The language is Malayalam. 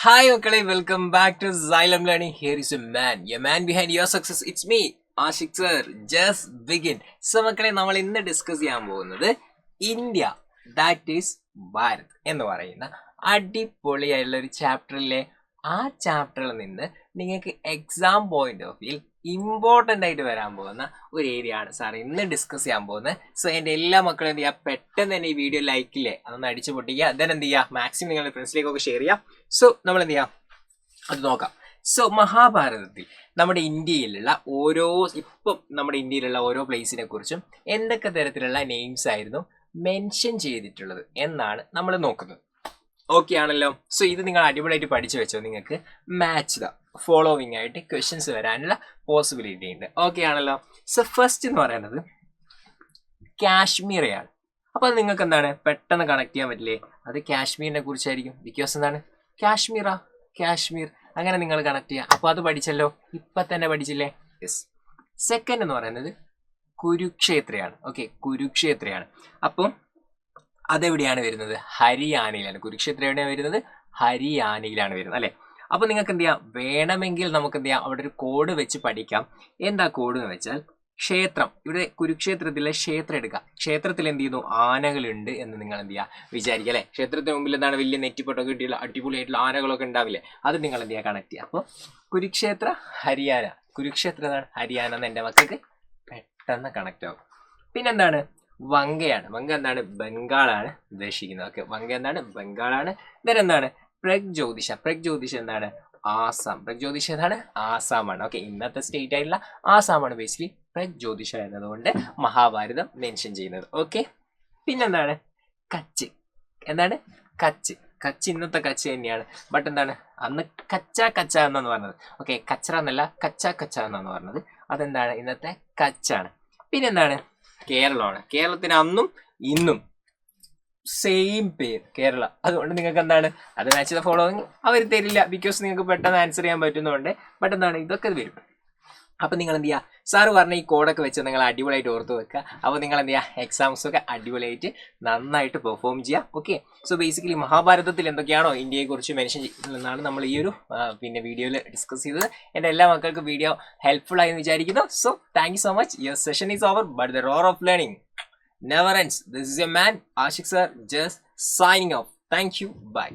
Hi, okay, welcome back to Xylem Learning. Here is a man behind your success. It's me, Ashik sir. Just begin. So, മക്കളെ നമ്മൾ ഇന്ന് ഡിസ്കസ് ചെയ്യാൻ പോകുന്നത് ഇന്ത്യ ദാറ്റ് ഈസ് ഭാരത് എന്ന് പറയുന്ന അടിപൊളിയായിട്ടുള്ള ഒരു ചാപ്റ്ററിലെ ആ ചാപ്റ്ററിൽ നിന്ന് നിങ്ങൾക്ക് exam point of view important ആയിട്ട് വരാൻ പോകുന്ന ഒരു ഏരിയ ആണ് സാർ ഇന്ന് ഡിസ്കസ് ചെയ്യാൻ പോകുന്നത്. സോ എൻ്റെ എല്ലാ മക്കളും എന്ത് ചെയ്യുക, പെട്ടെന്ന് തന്നെ ഈ വീഡിയോ ലൈക്കില്ലേ അതൊന്ന് അടിച്ചു പൊട്ടിക്കുക. ദെൻ എന്ത് ചെയ്യുക, മാക്സിമം നിങ്ങളുടെ ഫ്രണ്ട്സിലേക്കൊക്കെ ഷെയർ ചെയ്യുക. സോ നമ്മൾ എന്ത് ചെയ്യാം, അത് നോക്കാം. സോ മഹാഭാരതത്തിൽ നമ്മുടെ ഇന്ത്യയിലുള്ള ഓരോ പ്ലേസിനെ കുറിച്ചും എന്തൊക്കെ തരത്തിലുള്ള നെയിംസ് ആയിരുന്നു മെൻഷൻ ചെയ്തിട്ടുള്ളത് എന്നാണ് നമ്മൾ നോക്കുന്നത്. ഓക്കെ ആണല്ലോ. സോ ഇത് നിങ്ങൾ അടിപൊളിയായിട്ട് പഠിച്ചു വെച്ചോ. നിങ്ങൾക്ക് മാച്ച് ദ ഫോളോവിങ് ആയിട്ട് ക്വസ്റ്റ്യൻസ് വരാനുള്ള പോസിബിലിറ്റി ഉണ്ട്. ഓക്കെ ആണല്ലോ. സോ ഫസ്റ്റ് എന്ന് പറയുന്നത് കാശ്മീരെയാണ്. അപ്പോൾ അത് നിങ്ങൾക്ക് എന്താണ് പെട്ടെന്ന് കണക്ട് ചെയ്യാൻ പറ്റില്ലേ, അത് കാശ്മീരിനെ കുറിച്ചായിരിക്കും. ബിക്കോസ് എന്താണ് കാശ്മീർ അങ്ങനെ നിങ്ങൾ കണക്ട് ചെയ്യുക. അപ്പോൾ അത് പഠിച്ചല്ലോ, ഇപ്പം തന്നെ പഠിച്ചില്ലേ. യെസ്. സെക്കൻഡ് എന്ന് പറയുന്നത് കുരുക്ഷേത്രയാണ്. ഓക്കെ, കുരുക്ഷേത്രയാണ്. അപ്പം അതെവിടെയാണ് വരുന്നത്? ഹരിയാനയിലാണ്. കുരുക്ഷേത്രം എവിടെയാണ് വരുന്നത്? ഹരിയാനയിലാണ് വരുന്നത് അല്ലേ. അപ്പോൾ നിങ്ങൾക്ക് എന്ത് ചെയ്യാം, വേണമെങ്കിൽ നമുക്ക് എന്ത് ചെയ്യാം, അവിടെ ഒരു കോഡ് വെച്ച് പഠിക്കാം. എന്താ കോഡ് എന്ന് വെച്ചാൽ ക്ഷേത്രം. ഇവിടെ കുരുക്ഷേത്രത്തിലെ ക്ഷേത്രം എടുക്കുക. ക്ഷേത്രത്തിൽ എന്ത് ചെയ്യുന്നു, ആനകളുണ്ട് എന്ന് നിങ്ങൾ എന്ത് ചെയ്യുക വിചാരിക്കുക അല്ലേ. ക്ഷേത്രത്തിന് മുമ്പിൽ എന്താണ് വലിയ നെറ്റിപ്പൊട്ടൊക്കെ കിട്ടിയുള്ള അടിപൊളിയായിട്ടുള്ള ആനകളൊക്കെ ഉണ്ടാവില്ലേ, അത് നിങ്ങൾ എന്ത് ചെയ്യുക കണക്ട് ചെയ്യുക. അപ്പോൾ കുരുക്ഷേത്ര ഹരിയാന, കുരുക്ഷേത്ര എന്താണ് ഹരിയാന എന്ന് എൻ്റെ മക്കൾക്ക് പെട്ടെന്ന് കണക്ട് ആവും. പിന്നെന്താണ് വങ്കയാണ്. വങ്ക എന്താണ് ബംഗാളാണ് ഉദ്ദേശിക്കുന്നത്. ഓക്കെ, വങ്ക എന്താണ് ബംഗാളാണ്. then എന്താണ് പ്രഗ്ജ്യോതിഷ. പ്രഗ്ജ്യോതിഷ എന്താണ് ആസാം. പ്രഗ്ജ്യോതിഷ എന്താണ് ആസാമാണ്. ഓക്കെ, ഇന്നത്തെ സ്റ്റേറ്റ് ആയിട്ടുള്ള ആസാമാണ് ബേസിക്കലി പ്രഗ്ജ്യോതിഷ എന്നതുകൊണ്ട് മഹാഭാരതം മെൻഷൻ ചെയ്യുന്നത്. ഓക്കെ, പിന്നെന്താണ് കച്ച്. എന്താണ് കച്ച്. കച്ച് ഇന്നത്തെ കച്ച് തന്നെയാണ്. ബട്ട് എന്താണ് അന്ന് കച്ച എന്നാണ് പറഞ്ഞത്. ഓക്കെ, കച്ചറ എന്നല്ല കച്ച എന്നാണ് പറഞ്ഞത്. അതെന്താണ് ഇന്നത്തെ കച്ചാണ്. പിന്നെന്താണ് കേരളമാണ്. കേരളത്തിന് അന്നും ഇന്നും സെയിം പേര് കേരള. അതുകൊണ്ട് നിങ്ങൾക്ക് എന്താണ് അത് മാച്ച് ദ ഫോളോവിങ് അവർ തരില്ല, ബിക്കോസ് നിങ്ങൾക്ക് പെട്ടെന്ന് ആൻസർ ചെയ്യാൻ പറ്റുന്നതുകൊണ്ട്. ബട്ട് എന്താണ് ഇതൊക്കെ വരും. അപ്പം നിങ്ങൾ എന്ത് ചെയ്യുക, സാറ് പറഞ്ഞ ഈ കോഡൊക്കെ വെച്ച് നിങ്ങൾ അടിപൊളിയായിട്ട് ഓർത്ത് വെക്കുക. അപ്പോൾ നിങ്ങൾ എന്ത് ചെയ്യുക, എക്സാംസൊക്കെ അടിപൊളിയായിട്ട് നന്നായിട്ട് പെർഫോം ചെയ്യുക. ഓക്കെ, സോ ബേസിക്കലി മഹാഭാരതത്തിൽ എന്തൊക്കെയാണോ ഇന്ത്യയെക്കുറിച്ച് മെൻഷൻ ചെയ്യുന്നതെന്നാണ് നമ്മൾ ഈ ഒരു വീഡിയോയിൽ ഡിസ്കസ് ചെയ്തത്. എൻ്റെ എല്ലാ മക്കൾക്കും വീഡിയോ ഹെൽപ്ഫുൾ ആയി എന്ന് വിചാരിക്കുന്നു. So thank you so much. Your session is over but the roar of learning never ends. This is your man Ashik sir, just signing off. Thank you. Bye.